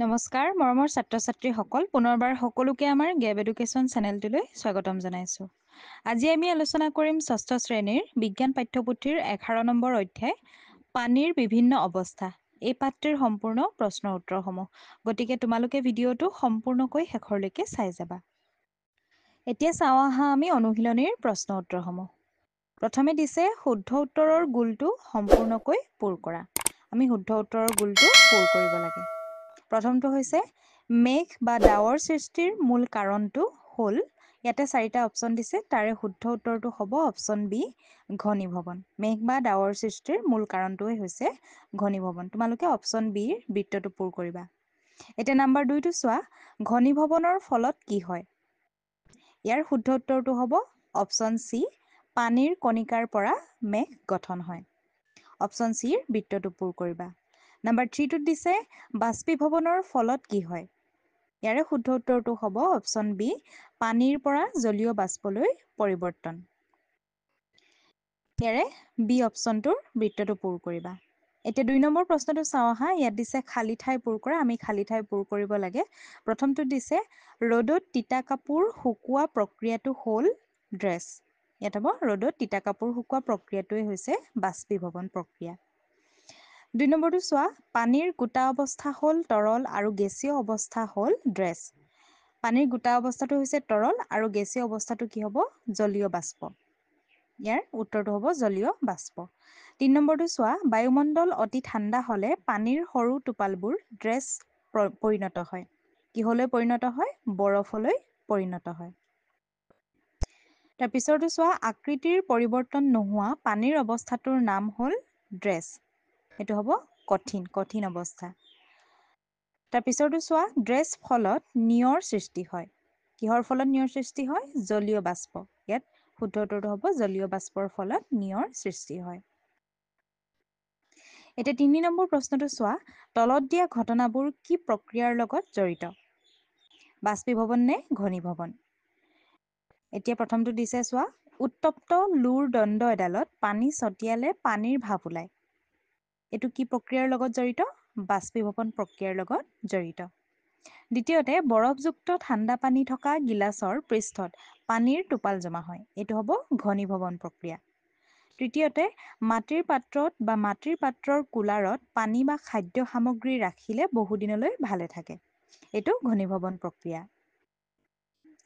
নমস্কাৰ মৰমৰ ছাত্ৰ ছাত্ৰীসকল পুনৰবাৰ সকলোকে আমাৰ গেব এডুকেশ্যন চেনেলটোলৈ স্বাগতম জনাইছোঁ। আজি আমি আলোচনা কৰিম ষষ্ঠ শ্ৰেণীৰ বিজ্ঞান পাঠ্যপুথিৰ 11 নম্বৰ অধ্যায় পানীৰ বিভিন্ন অৱস্থা। এই পাঠটিৰ সম্পূৰ্ণ প্ৰশ্ন উত্তৰসমূহ। গতিকে তোমালোকে ভিডিঅ'টো সম্পূৰ্ণকৈ শেষৰলৈকে চাই যাবা। এতিয়া চাওঁ আহা আমি অনুশীলনীৰ প্ৰশ্ন উত্তৰসমূহ। প্ৰথমে দিছে শুদ্ধ উত্তৰৰ গোলটো সম্পূৰ্ণকৈ পূৰ কৰা। আমি শুদ্ধ উত্তৰৰ গোলটো পূৰ কৰিব লাগে। প্ৰথমটো হৈছে মেঘ বা ডাৱৰ সৃষ্টিৰ মূল কাৰণটো হ'ল ইয়াতে 4টা অপচন দিছে তাৰে শুদ্ধ উত্তৰটো হ'ব অপচন বি ঘনীভৱন। মেঘ বা ডাৱৰ সৃষ্টিৰ মূল কাৰণটোৱে হৈছে ঘনীভৱন। তোমালোকে অপচন বিৰ বৃত্তটো পূৰ কৰিবা। এতিয়া নাম্বাৰ 2টো চোৱা ঘনীভৱনৰ ফলত কি হয়। ইয়াৰ শুদ্ধ উত্তৰটো হ'ব অপচন চি পানীৰ কণিকাৰ পৰা মেঘ গঠন হয়। অপচন চিৰ বৃত্তটো পূৰ কৰিবা। নাম্বাৰ 3টোত দিছে বাষ্পীভৱনৰ ফলত কি হয়। ইয়াৰে শুদ্ধ উত্তৰটো হ'ব অপচন বি পানীৰ পৰা জলীয় বাষ্পলৈ পৰিৱৰ্তন। ইয়াৰে বি অপচনটোৰ বৃত্তটো পূৰ কৰিবা। এতিয়া 2 নম্বৰ প্ৰশ্নটো চাওঁ আহা। ইয়াত দিছে খালী ঠাই পূৰ কৰা। আমি খালী ঠাই পূৰ কৰিব লাগে। প্ৰথমটো দিছে ৰ'দত তিতা কাপোৰ শুকোৱা প্ৰক্ৰিয়াটো হ'ল ড্ৰেছ। ইয়াত হ'ব ৰ'দত তিতা কাপোৰ শুকোৱা প্ৰক্ৰিয়াটোৱে হৈছে বাষ্পীভৱন প্ৰক্ৰিয়া। 2 নম্বৰটো চোৱা পানীৰ গোটা অৱস্থা হ'ল তৰল আৰু গেছীয় অৱস্থা হ'ল ড্ৰেছ। পানীৰ গোটা অৱস্থাটো হৈছে তৰল আৰু গেছীয় অৱস্থাটো কি হ'ব জলীয় বাষ্প। ইয়াৰ উত্তৰটো হ'ব জলীয় বাষ্প। 3 নম্বৰটো চোৱা বায়ুমণ্ডল অতি ঠাণ্ডা হ'লে পানীৰ সৰু টোপালবোৰ ড্ৰেছ পৰিণত হয়। কিহলৈ পৰিণত হয় বৰফলৈ পৰিণত হয়। তাৰপিছৰটো চোৱা আকৃতিৰ পৰিৱৰ্তন নোহোৱা পানীৰ অৱস্থাটোৰ নাম হ'ল ড্ৰেছ। এইটো হ'ব কঠিন অৱস্থা। তাৰপিছৰটো চোৱা ড্ৰেছ ফলত নিয়ৰ সৃষ্টি হয়। কিহৰ ফলত নিয়ৰ সৃষ্টি হয় জলীয় বাষ্প। ইয়াত শুদ্ধ উত্তৰটো হ'ব জলীয় বাষ্পৰ ফলত নিয়ৰ সৃষ্টি হয়। এতিয়া 3 নম্বৰ প্ৰশ্নটো চোৱা তলত দিয়া ঘটনাবোৰ কি প্ৰক্ৰিয়াৰ লগত জড়িত। বাষ্পীভৱন নে ঘনীভৱন। এতিয়া প্ৰথমটো দিছে চোৱা উত্তপ্ত লুৰ দণ্ড এডালত পানী ছটিয়ালে পানীৰ ভাপ ওলায়। এইটো কি প্ৰক্ৰিয়াৰ লগত জড়িত বাষ্পীভৱন প্ৰক্ৰিয়াৰ লগত জড়িত। দ্বিতীয়তে বৰফযুক্ত ঠাণ্ডা পানী থকা গিলাচৰ পৃষ্ঠত পানীৰ টোপাল জমা হয়। এইটো হ'ব ঘনীভৱন প্ৰক্ৰিয়া। তৃতীয়তে মাটিৰ পাত্ৰত বা মাটিৰ পাত্ৰৰ কুলাৰত পানী বা খাদ্য সামগ্ৰী ৰাখিলে বহুদিনলৈ ভালে থাকে। এইটো ঘনীভৱন প্ৰক্ৰিয়া।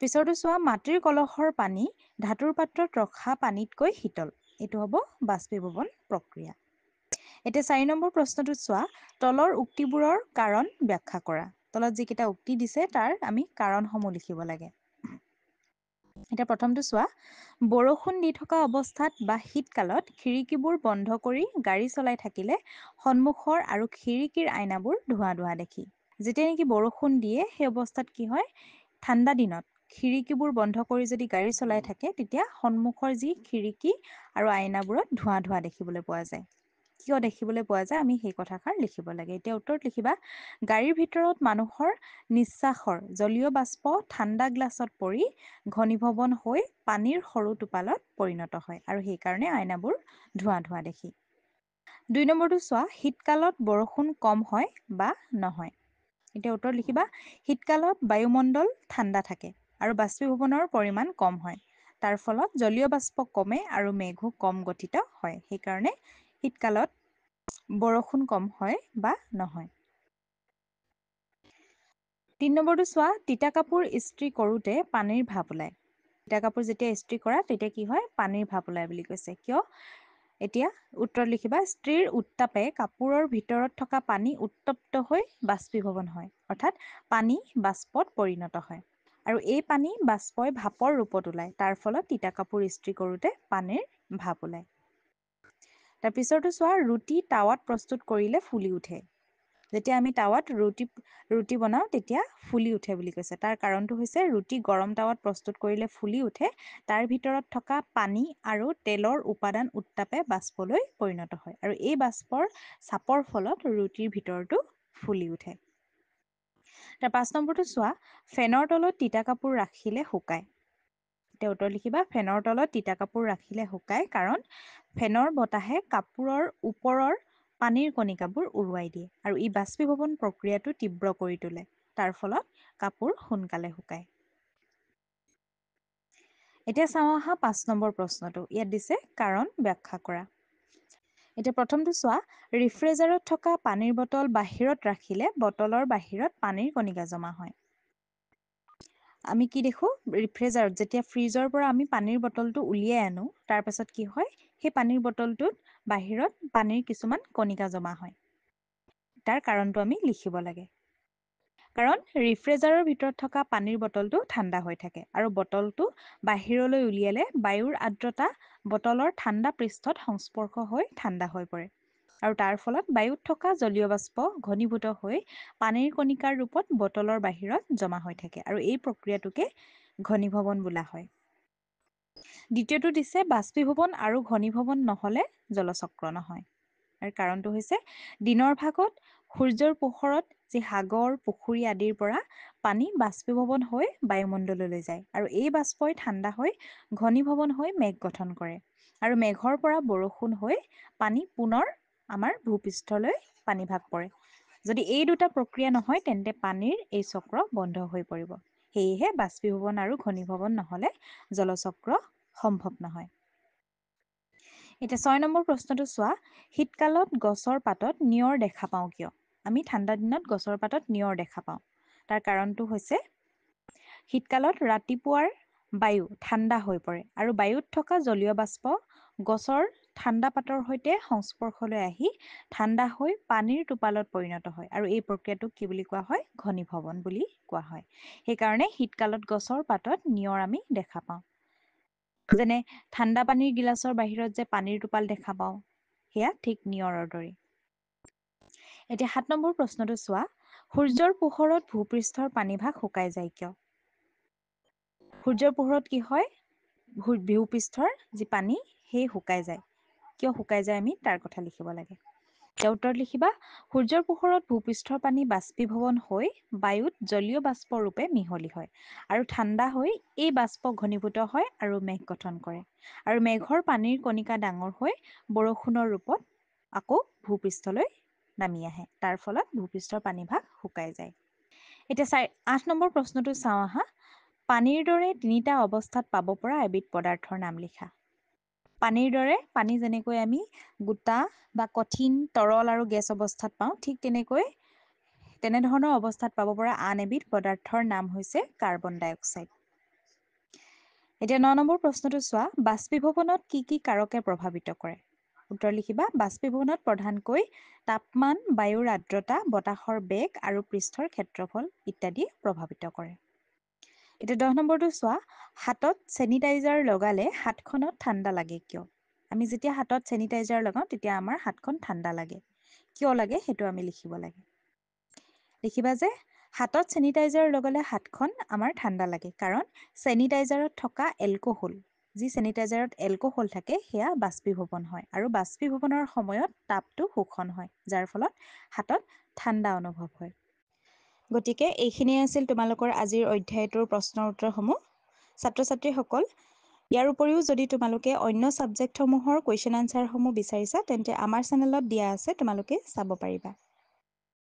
পিছৰটো চোৱা মাটিৰ কলহৰ পানী ধাতুৰ পাত্ৰত ৰখা পানীতকৈ শীতল। এইটো হ'ব বাষ্পীভৱন প্ৰক্ৰিয়া। এতিয়া 4 নম্বৰ প্ৰশ্নটো চোৱা তলৰ উক্তিবোৰৰ কাৰণ ব্যাখ্যা কৰা। তলত যিকেইটা উক্তি দিছে তাৰ আমি কাৰণসমূহ লিখিব লাগে। এতিয়া প্ৰথমটো চোৱা বৰষুণ দি থকা অৱস্থাত বা শীতকালত খিৰিকীবোৰ বন্ধ কৰি গাড়ী চলাই থাকিলে সন্মুখৰ আৰু খিৰিকীৰ আইনাবোৰ ধোঁৱা ধোঁৱা দেখি। যেতিয়া নেকি বৰষুণ দিয়ে সেই অৱস্থাত কি হয় ঠাণ্ডা দিনত খিৰিকীবোৰ বন্ধ কৰি যদি গাড়ী চলাই থাকে তেতিয়া সন্মুখৰ যি খিৰিকী আৰু আইনাবোৰত ধোঁৱা ধোঁৱা দেখিবলৈ পোৱা যায়। কিয় দেখিবলৈ পোৱা যায় আমি সেই কথাষাৰ লিখিব লাগে। এতিয়া উত্তৰত লিখিবা গাড়ীৰ ভিতৰত মানুহৰ নিশ্বাসৰ জলীয় বাষ্প ঠাণ্ডা গ্লাছত পৰি ঘনীভৱন হৈ পানীৰ সৰু টোপালত পৰিণত হয় আৰু সেইকাৰণে আইনাবোৰ ধোঁৱা ধোঁৱা দেখি। 2 নম্বৰটো চোৱা শীতকালত বৰষুণ কম হয় বা নহয়। এতিয়া উত্তৰত লিখিবা শীতকালত বায়ুমণ্ডল ঠাণ্ডা থাকে আৰু বাষ্পীভৱনৰ পৰিমাণ কম হয়। তাৰ ফলত জলীয় বাষ্প কমে আৰু মেঘো কম গঠিত হয়। সেইকাৰণে শীতকালত বৰষুণ কম হয় বা নহয়। 3 নম্বৰটো চোৱা তিতা কাপোৰ ইস্ত্ৰি কৰোঁতে পানীৰ ভাপ ওলায়। তিতা কাপোৰ যেতিয়া ইস্ত্ৰি কৰা তেতিয়া কি হয় পানীৰ ভাপ ওলায় বুলি কৈছে। কিয় এতিয়া উত্তৰত লিখিবা ইস্ত্ৰিৰ উত্তাপে কাপোৰৰ ভিতৰত থকা পানী উত্তপ্ত হৈ বাষ্পীভৱন হয়। অৰ্থাৎ পানী বাষ্পত পৰিণত হয় আৰু এই পানী বাষ্পই ভাপৰ ৰূপত ওলায়। তাৰ ফলত তিতা কাপোৰ ইস্ত্ৰি কৰোঁতে পানীৰ ভাপ ওলায়। তাৰপিছৰটো চোৱা ৰুটি টাৱাত প্ৰস্তুত কৰিলে ফুলি উঠে। যেতিয়া আমি টাৱাত ৰুটি বনাওঁ তেতিয়া ফুলি উঠে বুলি কৈছে। তাৰ কাৰণটো হৈছে ৰুটি গৰম টাৱাত প্ৰস্তুত কৰিলে ফুলি উঠে তাৰ ভিতৰত থকা পানী আৰু তেলৰ উপাদান উত্তাপে বাষ্পলৈ পৰিণত হয় আৰু এই বাষ্পৰ চাপৰ ফলত ৰুটিৰ ভিতৰটো ফুলি উঠে। তাৰ 5 নম্বৰটো চোৱা ফেনৰ তলত তিতা কাপোৰ ৰাখিলে শুকায়। এতিয়া উত্তৰ লিখিবা ফেনৰ তলত তিতা কাপোৰ ৰাখিলে শুকায় কাৰণ ফেনৰ বতাহে কাপোৰৰ ওপৰৰ পানীৰ কণিকাবোৰ উৰুৱাই দিয়ে আৰু ই বাষ্পীভৱন প্ৰক্ৰিয়াটো তীব্ৰ কৰি তোলে। তাৰ ফলত কাপোৰ সোনকালে শুকায়। এতিয়া চাওঁ আহা 5 নম্বৰ প্ৰশ্নটো। ইয়াত দিছে কাৰণ ব্যাখ্যা কৰা। এতিয়া প্ৰথমটো চোৱা, ৰিফ্ৰিজাৰত থকা পানীৰ বটল বাহিৰত ৰাখিলে বটলৰ বাহিৰত পানীৰ কণিকা জমা হয়। আমি কি দেখোঁ, ৰিফ্ৰিজাৰত যেতিয়া ফ্ৰিজৰ পৰা আমি পানীৰ বটলটো উলিয়াই আনো, তাৰ পাছত কি হয়, সেই পানীৰ বটলটোত বাহিৰত পানীৰ কিছুমান কণিকা জমা হয়। তাৰ কাৰণটো আমি লিখিব লাগে। কাৰণ ৰিফ্ৰিজাৰৰ ভিতৰত থকা পানীৰ বটলটো ঠাণ্ডা হৈ থাকে আৰু বটলটো বাহিৰলৈ উলিয়ালে বায়ুৰ আৰ্দ্ৰতা বটলৰ ঠাণ্ডা পৃষ্ঠত সংস্পৰ্শ হৈ ঠাণ্ডা হৈ পৰে আৰু তাৰ ফলত বায়ুত থকা জলীয় বাষ্প ঘনীভূত হৈ পানীৰ কণিকাৰ ৰূপত বটলৰ বাহিৰত জমা হৈ থাকে আৰু এই প্ৰক্ৰিয়াটোকে ঘনীভৱন বোলা হয়। দ্বিতীয়টো দিছে বাষ্পীভৱন আৰু ঘনীভৱন নহ'লে জলচক্ৰ নহয়। আৰু কাৰণটো হৈছে দিনৰ ভাগত সূৰ্যৰ পোহৰত যি সাগৰ, পুখুৰী আদিৰ পৰা পানী বাষ্পীভৱন হৈ বায়ুমণ্ডললৈ যায় আৰু এই বাষ্পই ঠাণ্ডা হৈ ঘনীভৱন হৈ মেঘ গঠন কৰে আৰু মেঘৰ পৰা বৰষুণ হৈ পানী পুনৰ আমাৰ ভূপৃষ্ঠলৈ পানীভাগ পৰে। যদি এই দুটা প্ৰক্ৰিয়া নহয় তেন্তে পানীৰ এই চক্ৰ বন্ধ হৈ পৰিব। সেয়েহে বাষ্পীভৱন আৰু ঘনীভৱন নহ'লে জলচক্ৰ সম্ভৱ নহয়। এতিয়া 6 নম্বৰ প্ৰশ্নটো চোৱা, শীতকালত গছৰ পাতত নিয়ৰ দেখা পাওঁ কিয়? আমি ঠাণ্ডা দিনত গছৰ পাতত নিয়ৰ দেখা পাওঁ। তাৰ কাৰণটো হৈছে শীতকালত ৰাতিপুৱাৰ বায়ু ঠাণ্ডা হৈ পৰে আৰু বায়ুত থকা জলীয় বাষ্প গছৰ ঠাণ্ডা পাতৰ সৈতে সংস্পৰ্শলৈ আহি ঠাণ্ডা হৈ পানীৰ টোপালত পৰিণত হয় আৰু এই প্ৰক্ৰিয়াটোক কি বুলি কোৱা হয়? ঘনীভৱন বুলি কোৱা হয়। সেইকাৰণে শীতকালত গছৰ পাতত নিয়ৰ আমি দেখা পাওঁ। যেনে ঠাণ্ডা পানীৰ গিলাচৰ বাহিৰত যে পানীৰ টোপাল দেখা পাওঁ, সেয়া ঠিক নিয়ৰৰ দৰে। এতিয়া 7 নম্বৰ প্ৰশ্নটো চোৱা, সূৰ্যৰ পোহৰত ভূপৃষ্ঠৰ পানীভাগ শুকাই যায় কিয়? সূৰ্যৰ পোহৰত কি হয়? ভূপৃষ্ঠৰ যি পানী সেই শুকাই যায়। কিয় শুকাই যায় আমি তাৰ কথা লিখিব লাগে। এতিয়া উত্তৰত লিখিবা, সূৰ্যৰ পোহৰত ভূপৃষ্ঠৰ পানী বাষ্পীভৱন হৈ বায়ুত জলীয় বাষ্প ৰূপে মিহলি হয় আৰু ঠাণ্ডা হৈ এই বাষ্প ঘনীভূত হয় আৰু মেঘ গঠন কৰে। আৰু মেঘৰ পানীৰ কণিকা ডাঙৰ হৈ বৰষুণৰ ৰূপত আকৌ ভূপৃষ্ঠলৈ নামি আহে। তাৰ ফলত ভূপৃষ্ঠৰ পানীভাগ শুকাই যায়। এতিয়া 8 নম্বৰ প্ৰশ্নটো চাওঁ আহা। পানীৰ দৰে তিনিটা অৱস্থাত পাব পৰা এবিধ পদাৰ্থৰ নাম লিখা। পানীৰ দৰে, পানী যেনেকৈ আমি গোটা বা কঠিন, তৰল আৰু গেছ অৱস্থাত পাওঁ, ঠিক তেনেধৰণৰ অৱস্থাত পাব পৰা আন এবিধ পদাৰ্থৰ নাম হৈছে কাৰ্বন ডাই অক্সাইড। এতিয়া 9 নম্বৰ প্ৰশ্নটো চোৱা, বাষ্পীভৱনত কি কি কাৰকে প্ৰভাৱিত কৰে? উত্তৰ লিখিবা, বাষ্পীভৱনত প্ৰধানকৈ তাপমান, বায়ুৰ আৰ্দ্ৰতা, বতাহৰ বেগ আৰু পৃষ্ঠৰ ক্ষেত্ৰফল ইত্যাদি প্ৰভাৱিত কৰে। এতিয়া 10 নম্বৰটো চোৱা, হাতত চেনিটাইজাৰ লগালে হাতখনত ঠাণ্ডা লাগে কিয়? আমি যেতিয়া হাতত চেনিটাইজাৰ লগাওঁ তেতিয়া আমাৰ হাতখন ঠাণ্ডা লাগে। কিয় লাগে সেইটো আমি লিখিব লাগে। লিখিবা যে হাতত চেনিটাইজাৰ লগালে হাতখন আমাৰ ঠাণ্ডা লাগে কাৰণ চেনিটাইজাৰত থকা এলকহল, যি চেনিটাইজাৰত এলকহল থাকে সেয়া বাষ্পীভৱন হয় আৰু বাষ্পীভৱনৰ সময়ত তাপটো শোষণ হয়, যাৰ ফলত হাতত ঠাণ্ডা অনুভৱ হয়। গতিকে এইখিনিয়ে আছিল তোমালোকৰ আজিৰ অধ্যায়টোৰ প্ৰশ্নৰ উত্তৰসমূহ। ছাত্ৰ-ছাত্ৰীসকল, ইয়াৰ উপৰিও যদি তোমালোকে অন্য ছাবজেক্টসমূহৰ কুৱেশ্যন আনচাৰসমূহ বিচাৰিছা তেন্তে আমাৰ চেনেলত দিয়া আছে, তোমালোকে চাব পাৰিবা।